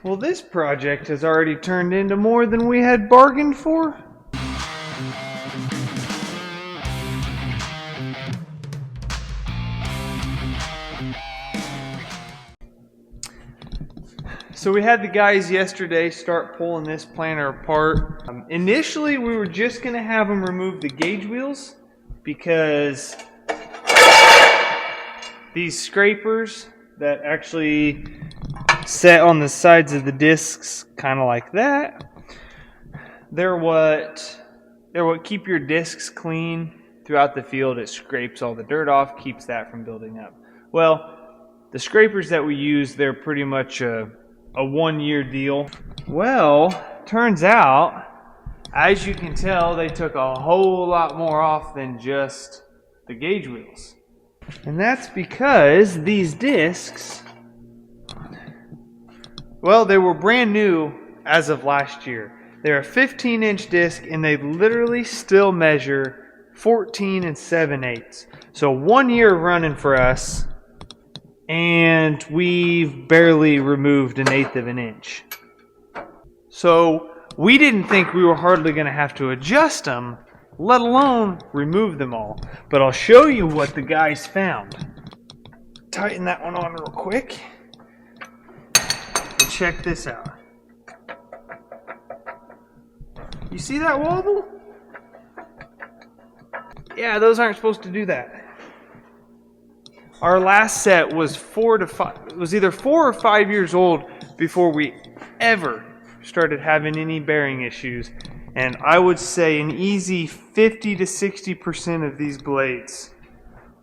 Well, this project has already turned into more than we had bargained for. So we had the guys yesterday start pulling this planter apart. Initially, we were just going to have them remove the gauge wheels because these scrapers that actually set on the sides of the discs, kind of like that, they're what keep your discs clean throughout the field. It scrapes all the dirt off, keeps that from building up. Well, the scrapers that we use, they're pretty much a 1-year deal. Well, turns out, as you can tell, they took a whole lot more off than just the gauge wheels. And that's because these discs, well, they were brand new as of last year. They're a 15-inch disc and they literally still measure 14 7/8. So 1 year running for us, and we've barely removed 1/8 of an inch. So we didn't think we were hardly going to have to adjust them, let alone remove them all. But I'll show you what the guys found. Tighten that one on real quick. And check this out. You see that wobble? Yeah, those aren't supposed to do that. Our last set was either 4 or 5 years old before we ever started having any bearing issues. And I would say an easy 50 to 60% of these blades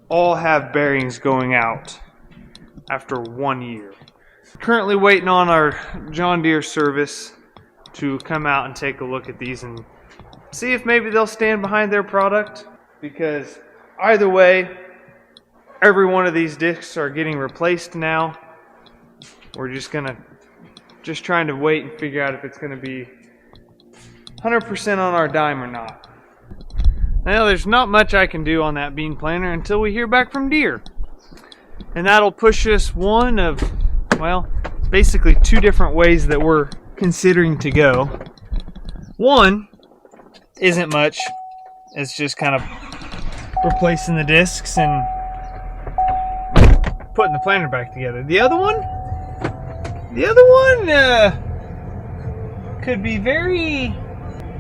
all have bearings going out after 1 year. Currently waiting on our John Deere service to come out and take a look at these and see if maybe they'll stand behind their product, because either way, every one of these discs are getting replaced now. We're just trying to wait and figure out if it's going to be 100% on our dime or not. Now, there's not much I can do on that bean planter until we hear back from Deere. And that'll push us one of, well, basically 2 different ways that we're considering to go. One isn't much. It's just kind of replacing the discs and putting the planter back together. The other one could be very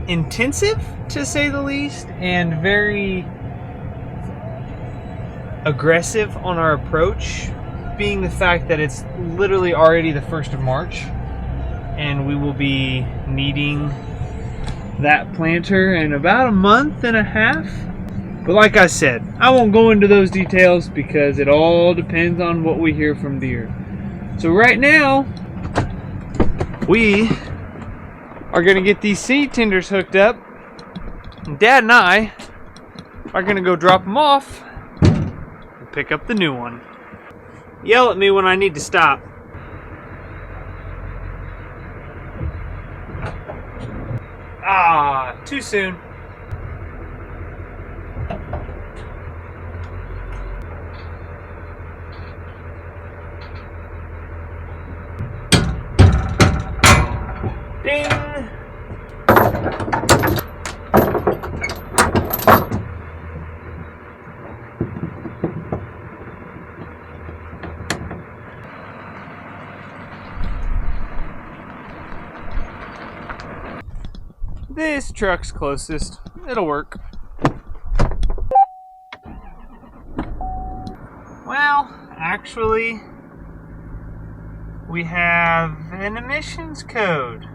intensive, to say the least, and very aggressive on our approach, being the fact that it's literally already the 1st of March and we will be needing that planter in about a month and a half. But like I said, I won't go into those details because it all depends on what we hear from Deere. So right now, we are going to get these seed tenders hooked up. Dad and I are going to go drop them off and pick up the new one. Yell at me when I need to stop. Ah, too soon. Ding! This truck's closest. It'll work. Well, actually, we have an emissions code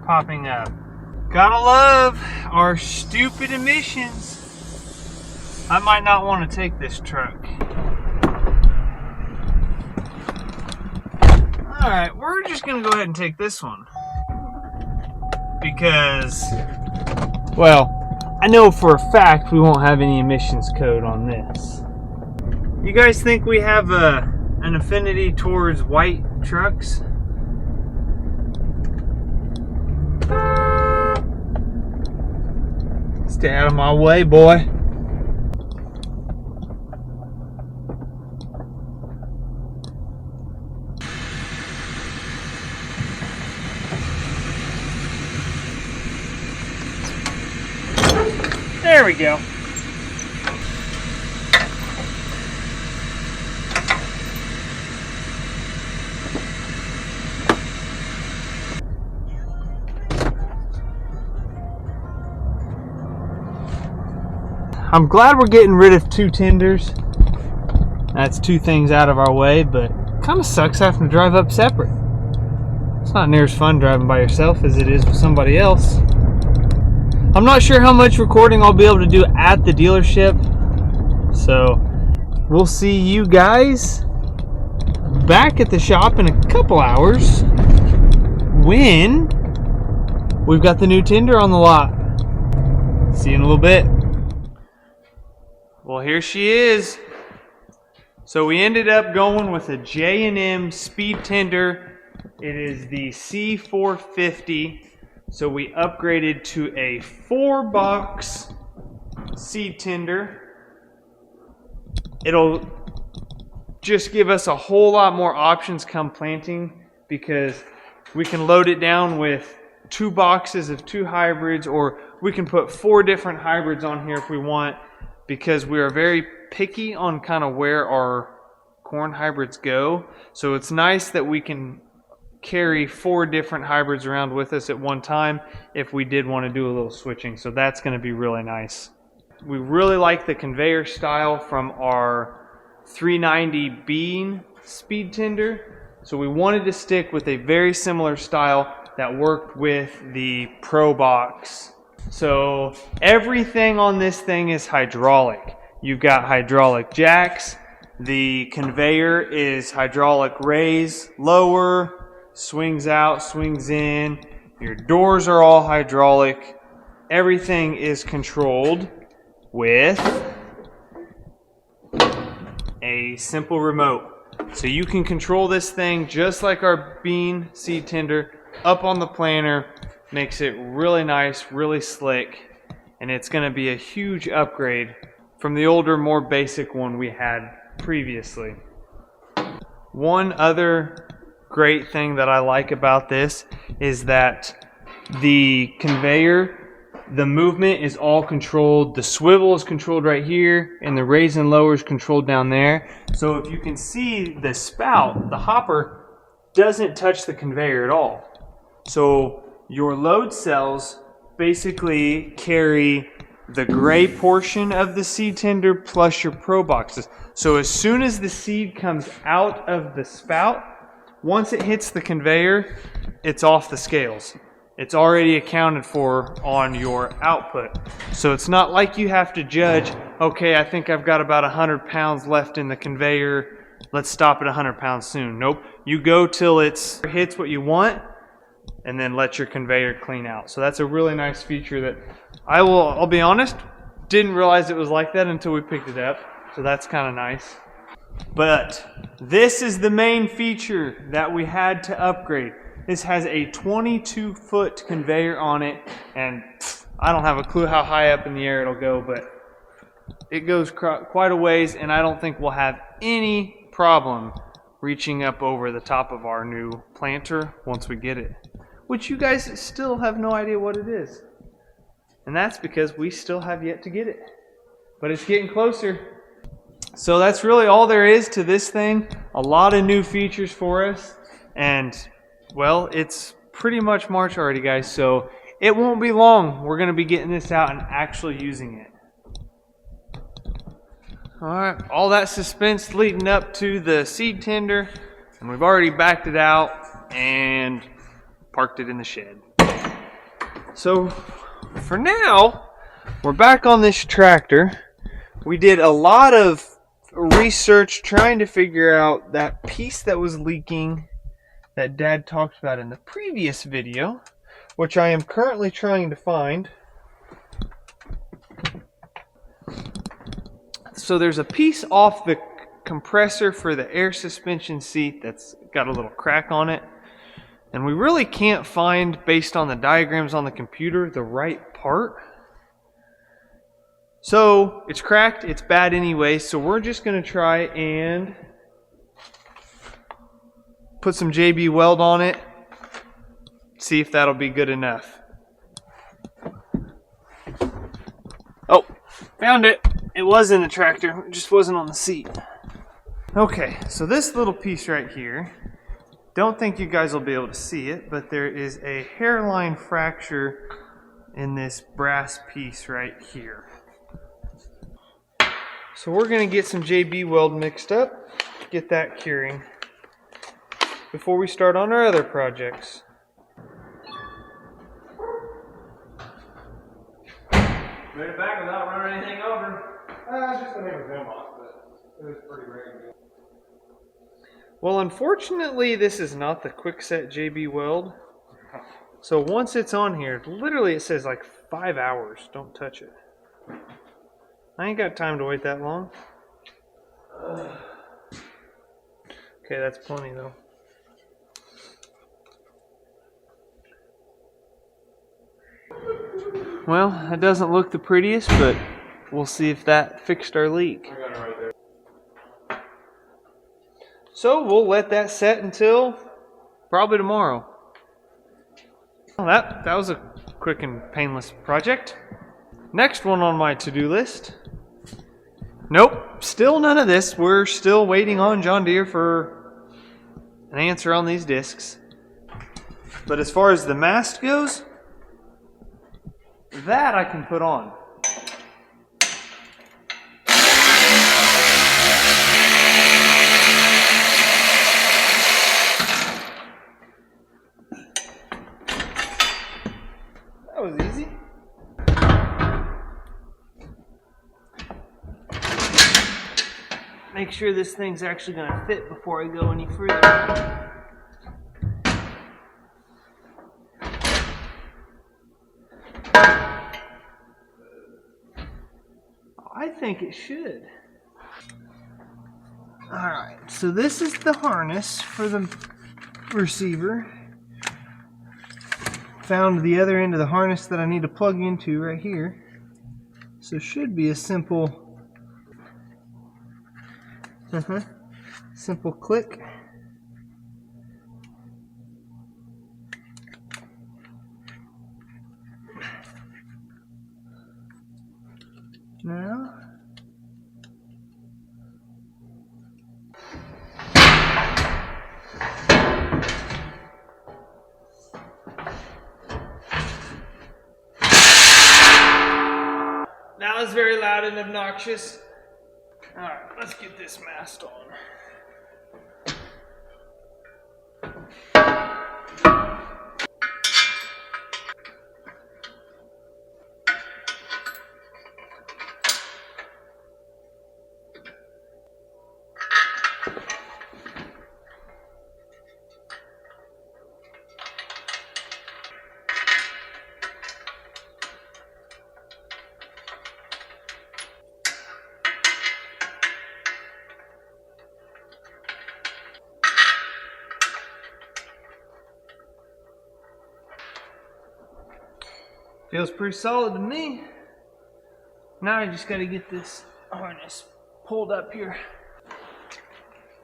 popping up. Gotta love our stupid emissions. I might not want to take this truck. Alright, we're just gonna go ahead and take this one. Because, well, I know for a fact we won't have any emissions code on this. You guys think we have an affinity towards white trucks? Stay out of my way, boy. There we go. I'm glad we're getting rid of 2 tenders. That's 2 things out of our way, but it kind of sucks having to drive up separate. It's not near as fun driving by yourself as it is with somebody else. I'm not sure how much recording I'll be able to do at the dealership, so we'll see you guys back at the shop in a couple hours when we've got the new tender on the lot. See you in a little bit. Well, here she is. So we ended up going with a J&M speed tender. It is the C450. So we upgraded to a 4-box seed tender. It'll just give us a whole lot more options come planting, because we can load it down with 2 boxes of 2 hybrids, or we can put 4 different hybrids on here if we want, because we are very picky on kind of where our corn hybrids go. So it's nice that we can carry 4 different hybrids around with us at one time if we did want to do a little switching. So that's going to be really nice. We really like the conveyor style from our 390 bean speed tender. So we wanted to stick with a very similar style that worked with the Pro Box. So everything on this thing is hydraulic. You've got hydraulic jacks. The conveyor is hydraulic raise, lower, swings out, swings in. Your doors are all hydraulic. Everything is controlled with a simple remote. So you can control this thing just like our bean seed tender up on the planter. Makes it really nice, really slick, and it's going to be a huge upgrade from the older, more basic one we had previously. One other great thing that I like about this is that the conveyor, the movement is all controlled. The swivel is controlled right here, and the raise and lower is controlled down there. So if you can see, the spout, the hopper, doesn't touch the conveyor at all. So your load cells basically carry the gray portion of the seed tender plus your Pro Boxes. So as soon as the seed comes out of the spout, once it hits the conveyor, it's off the scales. It's already accounted for on your output. So it's not like you have to judge, okay, I think I've got about 100 pounds left in the conveyor. Let's stop at 100 pounds soon. Nope. You go till it hits what you want, and then let your conveyor clean out. So that's a really nice feature that I'll be honest, didn't realize it was like that until we picked it up. So that's kind of nice. But this is the main feature that we had to upgrade. This has a 22-foot conveyor on it, and I don't have a clue how high up in the air it'll go, but it goes quite a ways, and I don't think we'll have any problem reaching up over the top of our new planter once we get it. Which you guys still have no idea what it is. And that's because we still have yet to get it. But it's getting closer. So that's really all there is to this thing. A lot of new features for us. And, well, it's pretty much March already, guys. So it won't be long. We're going to be getting this out and actually using it. Alright, all that suspense leading up to the seed tender. And we've already backed it out and parked it in the shed. So for now, we're back on this tractor. We did a lot of research trying to figure out that piece that was leaking that Dad talked about in the previous video, which I am currently trying to find. So there's a piece off the compressor for the air suspension seat that's got a little crack on it. And we really can't find, based on the diagrams on the computer, the right part. So it's cracked, it's bad anyway, so we're just going to try and put some JB Weld on it, see if that'll be good enough. Oh, found it. It was in the tractor, it just wasn't on the seat. Okay, so this little piece right here, don't think you guys will be able to see it, but there is a hairline fracture in this brass piece right here. So we're going to get some JB weld mixed up, get that curing before we start on our other projects. Made it back without running anything over. Just the name of them off, but it was pretty regular. Well, unfortunately, this is not the quickset JB weld. So once it's on here, literally it says like 5 hours. Don't touch it. I ain't got time to wait that long. Okay, that's plenty though. Well, it doesn't look the prettiest, but we'll see if that fixed our leak. I got it right there. So we'll let that set until probably tomorrow. Well, that was a quick and painless project. Next one on my to-do list. Nope, still none of this. We're still waiting on John Deere for an answer on these discs. But as far as the mast goes, that I can put on. That was easy. Make sure this thing's actually going to fit before I go any further. I think it should. Alright, so this is the harness for the receiver. Found the other end of the harness that I need to plug into right here. So it should be a simple simple click. Now that was very loud and obnoxious. Alright, let's get this mast on. Feels pretty solid to me. Now I just got to get this harness pulled up here.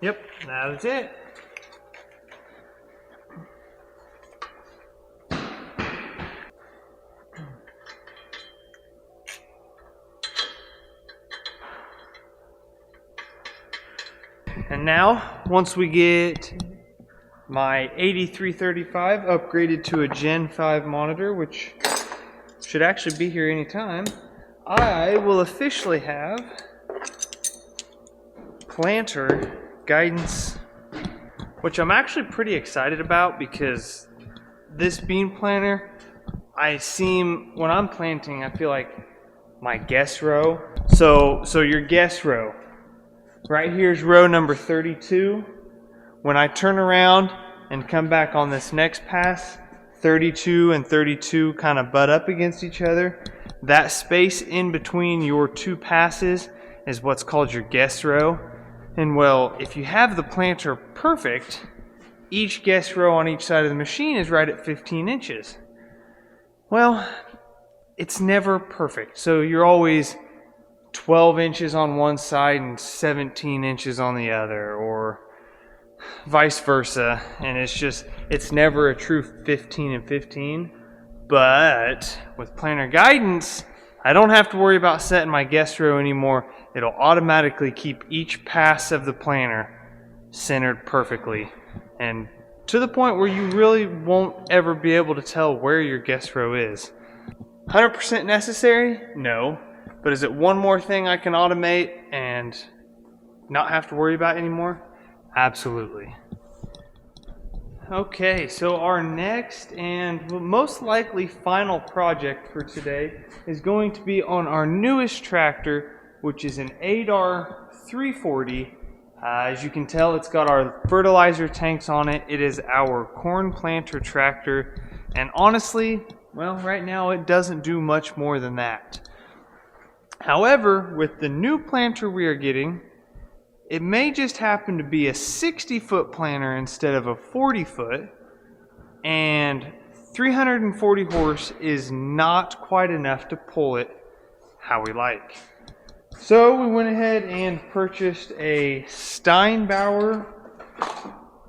Yep, that's it. And now, once we get my 8335 upgraded to a Gen 5 monitor, which should actually be here anytime, I will officially have planter guidance, which I'm actually pretty excited about because this bean planter, when I'm planting, I feel like my guess row. So your guess row, right here's row number 32. When I turn around and come back on this next pass, 32 and 32 kind of butt up against each other. That space in between your two passes is what's called your guess row. And well, if you have the planter perfect, each guess row on each side of the machine is right at 15 inches. Well, it's never perfect. So you're always 12 inches on one side and 17 inches on the other, or vice versa, and it's never a true 15 and 15. But with planner guidance, I don't have to worry about setting my guest row anymore. It'll automatically keep each pass of the planter centered perfectly, and to the point where you really won't ever be able to tell where your guest row is. 100% necessary? No. But is it one more thing I can automate and not have to worry about anymore? Absolutely. Okay, so our next and most likely final project for today is going to be on our newest tractor, which is an ADAR 340. As you can tell, it's got our fertilizer tanks on it. It is our corn planter tractor, and honestly, well, right now it doesn't do much more than that. However, with the new planter we are getting, it may just happen to be a 60-foot planter instead of a 40-foot, and 340 horse is not quite enough to pull it how we like. So we went ahead and purchased a Steinbauer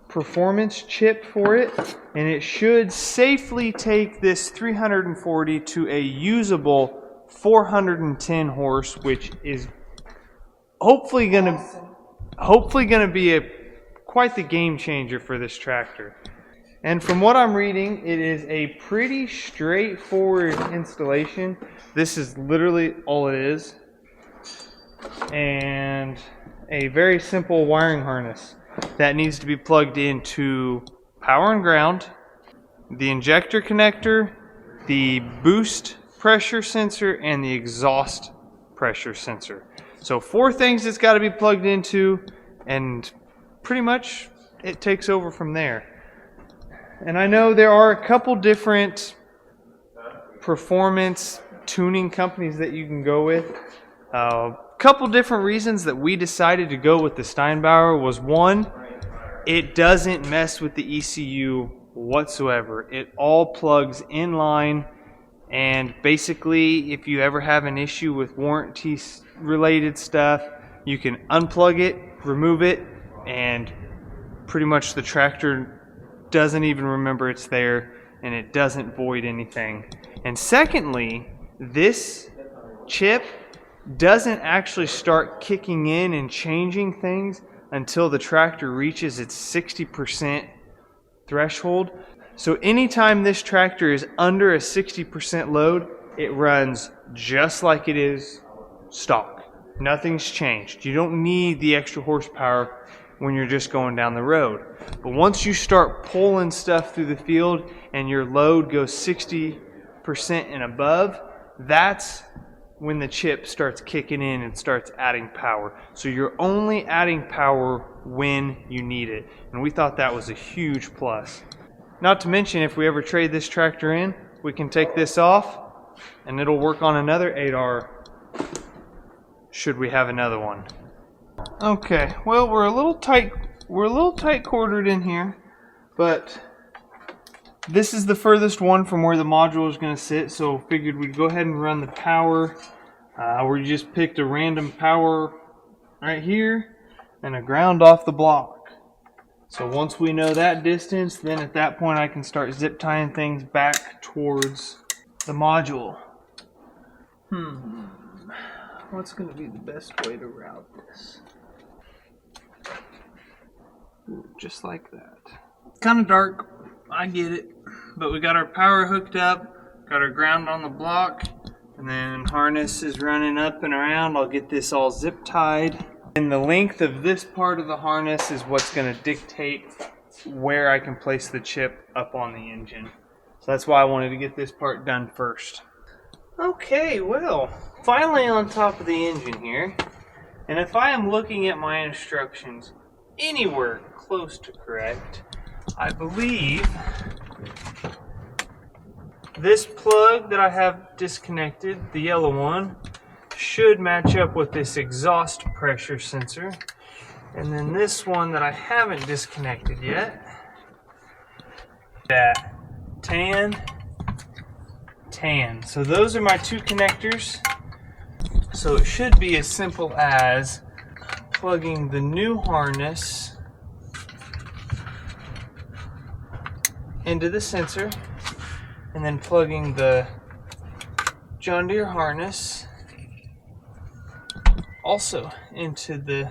performance chip for it, and it should safely take this 340 to a usable 410 horse, which is hopefully going to be quite the game changer for this tractor. And from what I'm reading, it is a pretty straightforward installation. This is literally all it is, and a very simple wiring harness that needs to be plugged into power and ground, the injector connector, the boost pressure sensor, and the exhaust pressure sensor. So 4 things it's got to be plugged into, and pretty much it takes over from there. And I know there are a couple different performance tuning companies that you can go with. Couple different reasons that we decided to go with the Steinbauer was, one, it doesn't mess with the ECU whatsoever. It all plugs in line, and basically if you ever have an issue with warranty related stuff, you can unplug it, remove it, and pretty much the tractor doesn't even remember it's there, and it doesn't void anything. And secondly, this chip doesn't actually start kicking in and changing things until the tractor reaches its 60% threshold. So anytime this tractor is under a 60% load, it runs just like it is stock. Nothing's changed. You don't need the extra horsepower when you're just going down the road. But once you start pulling stuff through the field and your load goes 60% and above, that's when the chip starts kicking in and starts adding power. So you're only adding power when you need it. And we thought that was a huge plus. Not to mention, if we ever trade this tractor in, we can take this off and it'll work on another 8R should we have another one. Okay, well, we're a little tight quartered in here, but this is the furthest one from where the module is going to sit, so figured we'd go ahead and run the power. We just picked a random power right here and a ground off the block. So once we know that distance, then at that point I can start zip tying things back towards the module. What's going to be the best way to route this? Ooh, just like that. Kind of dark, I get it, but we got our power hooked up, got our ground on the block, and then harness is running up and around. I'll get this all zip tied. And the length of this part of the harness is what's going to dictate where I can place the chip up on the engine. So that's why I wanted to get this part done first. Okay, well, finally on top of the engine here. And if I am looking at my instructions anywhere close to correct, I believe this plug that I have disconnected, the yellow one, should match up with this exhaust pressure sensor. And then this one that I haven't disconnected yet, that tan. So those are my two connectors. So it should be as simple as plugging the new harness into the sensor and then plugging the John Deere harness also into the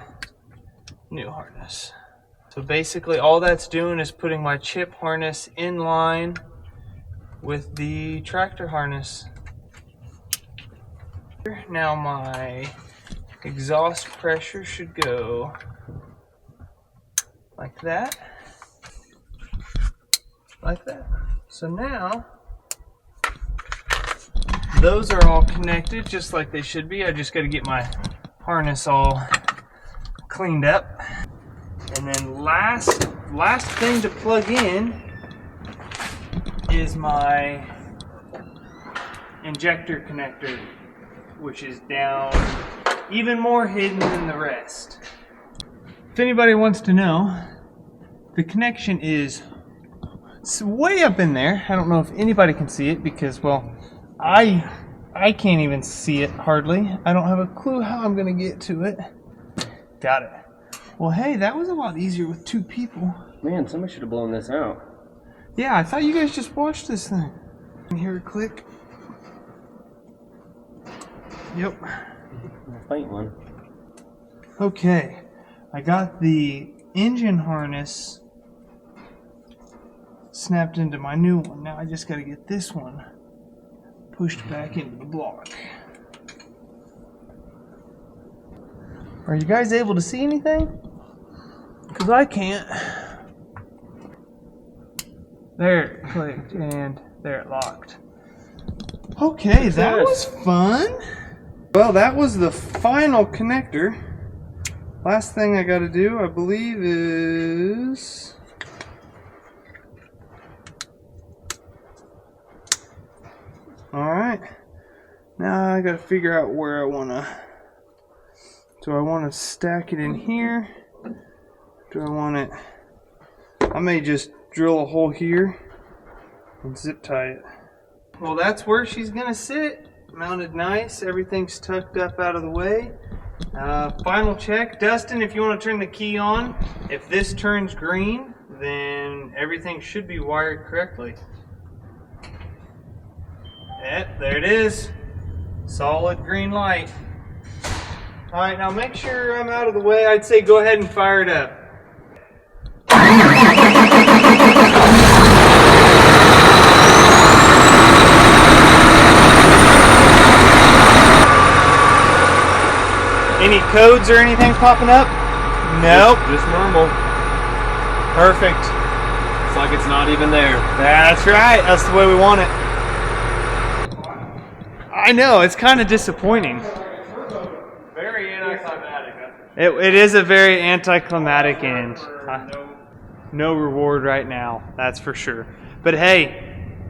new harness. So basically all that's doing is putting my chip harness in line with the tractor harness. Now my exhaust pressure should go like that. Like that. So now those are all connected just like they should be. I just got to get my harness all cleaned up. And then last thing to plug in is my injector connector, which is down even more hidden than the rest. If anybody wants to know, the connection is way up in there. I don't know if anybody can see it because, well, I can't even see it hardly. I don't have a clue how I'm gonna get to it. Got it. Well, hey, that was a lot easier with two people. Man, somebody should have blown this out. Yeah, I thought you guys just watched this thing. Can you hear it click? Yep. A faint one. Okay, I got the engine harness snapped into my new one. Now I just got to get this one pushed back into the block. Are you guys able to see anything? Because I can't. There it clicked and there it locked. Okay, that was fun. Well, that was the final connector. Last thing I got to do, I believe, is alright. Now I got to figure out where I want to. Do I want to stack it in here? Do I want it? I may just drill a hole here and zip tie it. Well, that's where she's going to sit. Mounted nice. Everything's tucked up out of the way. Final check. Dustin, if you want to turn the key on, if this turns green, then everything should be wired correctly. Yep, there it is. Solid green light. Alright, now make sure I'm out of the way. I'd say go ahead and fire it up. Any codes or anything popping up? Nope. Just normal. Perfect. It's like it's not even there. That's right. That's the way we want it. I know. It's kind of disappointing. Very anticlimactic. It is a very anticlimactic end. No reward right now. That's for sure. But hey,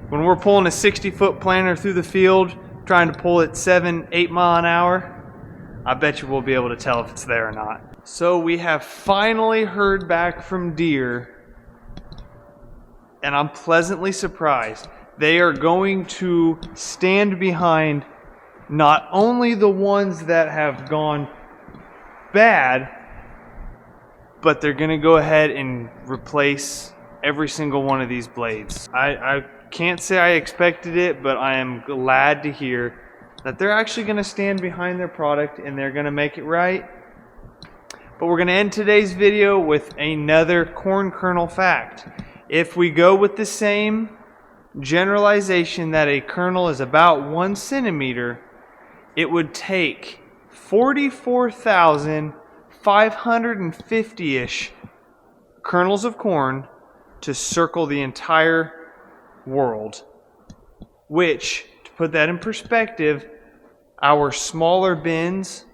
when we're pulling a 60-foot planter through the field, trying to pull it 7-8 mile an hour, I bet you we'll be able to tell if it's there or not. So we have finally heard back from Deere, and I'm pleasantly surprised. They are going to stand behind not only the ones that have gone bad, but they're going to go ahead and replace every single one of these blades. I can't say I expected it, but I am glad to hear that they're actually going to stand behind their product and they're going to make it right. But we're going to end today's video with another corn kernel fact. If we go with the same generalization that a kernel is about 1 centimeter, it would take 44,550-ish kernels of corn to circle the entire world. Which, to put that in perspective, our smaller bins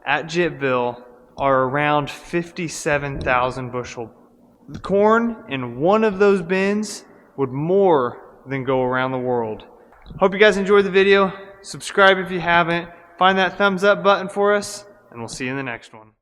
at Jitville are around 57,000 bushel. The corn in one of those bins would more than go around the world. Hope you guys enjoyed the video. Subscribe if you haven't. Find that thumbs up button for us, and we'll see you in the next one.